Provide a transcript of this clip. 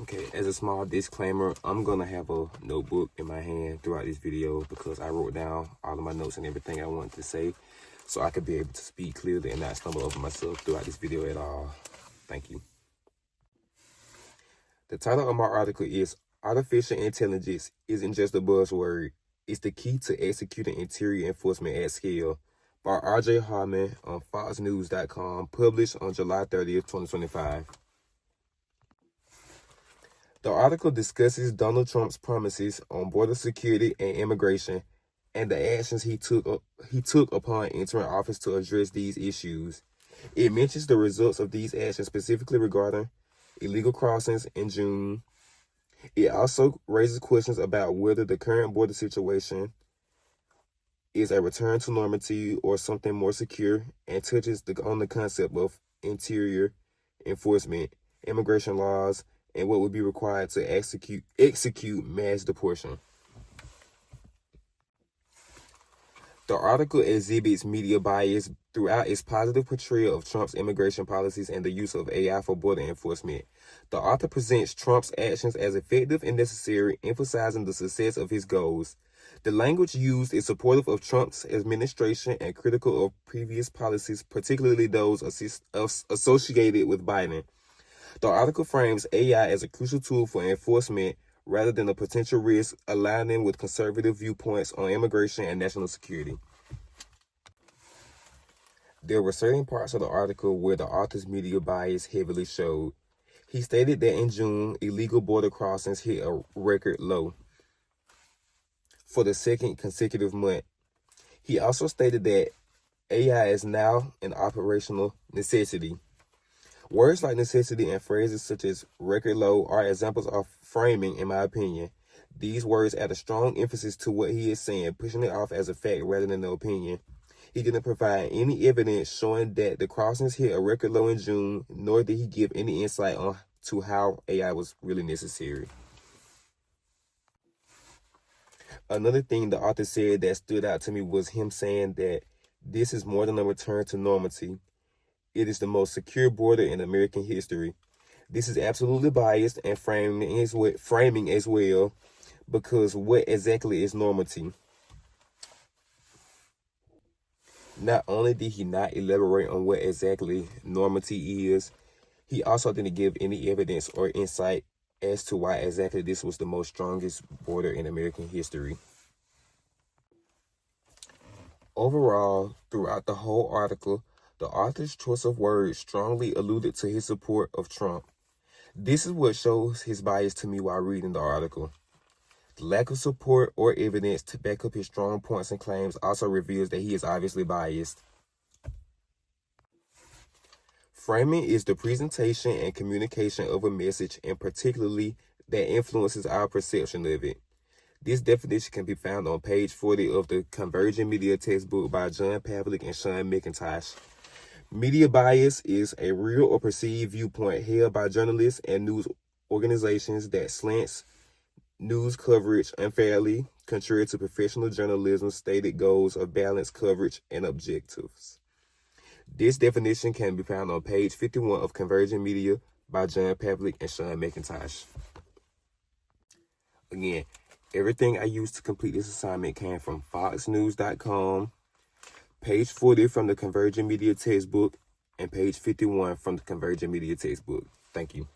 Okay, as a small disclaimer, I'm gonna have a notebook in my hand throughout this video because I wrote down all of my notes and everything I wanted to say so I could be able to speak clearly and not stumble over myself throughout this video at all. Thank you. The title of my article is Artificial Intelligence Isn't Just a Buzzword, It's the Key to Executing Interior Enforcement at Scale by R.J. Harmon on FoxNews.com, published on July 30th, 2025. The article discusses Donald Trump's promises on border security and immigration and the actions he took upon entering office to address these issues. It mentions the results of these actions specifically regarding illegal crossings in June. It also raises questions about whether the current border situation is a return to normality or something more secure, and touches on the concept of interior enforcement, immigration laws, and what would be required to execute mass deportation. The article exhibits media bias throughout its positive portrayal of Trump's immigration policies and the use of AI for border enforcement. The author presents Trump's actions as effective and necessary, emphasizing the success of his goals. The language used is supportive of Trump's administration and critical of previous policies, particularly those associated with Biden. The article frames AI as a crucial tool for enforcement rather than a potential risk, aligning with conservative viewpoints on immigration and national security. There were certain parts of the article where the author's media bias heavily showed. He stated that in June, illegal border crossings hit a record low for the second consecutive month. He also stated that AI is now an operational necessity. Words like necessity and phrases such as record low are examples of framing, in my opinion. These words add a strong emphasis to what he is saying, pushing it off as a fact rather than an opinion. He didn't provide any evidence showing that the crossings hit a record low in June, nor did he give any insight on to how AI was really necessary. Another thing the author said that stood out to me was him saying that this is more than a return to normality. It is the most secure border in American history. This is absolutely biased and framing as well, because what exactly is normality? Not only did he not elaborate on what exactly normality is, he also didn't give any evidence or insight as to why exactly this was the most strongest border in American history. Overall, throughout the whole article, the author's choice of words strongly alluded to his support of Trump. This is what shows his bias to me while reading the article. The lack of support or evidence to back up his strong points and claims also reveals that he is obviously biased. Framing is the presentation and communication of a message, and particularly that influences our perception of it. This definition can be found on page 40 of the Converging Media textbook by John Pavlik and Sean McIntosh. Media bias is a real or perceived viewpoint held by journalists and news organizations that slants news coverage unfairly, contrary to professional journalism's stated goals of balanced coverage and objectives. This definition can be found on page 51 of Converging Media by John Pavlik and Sean McIntosh. Again, everything I used to complete this assignment came from FoxNews.com, page 40 from the Converging Media textbook, and page 51 from the Converging Media textbook. Thank you.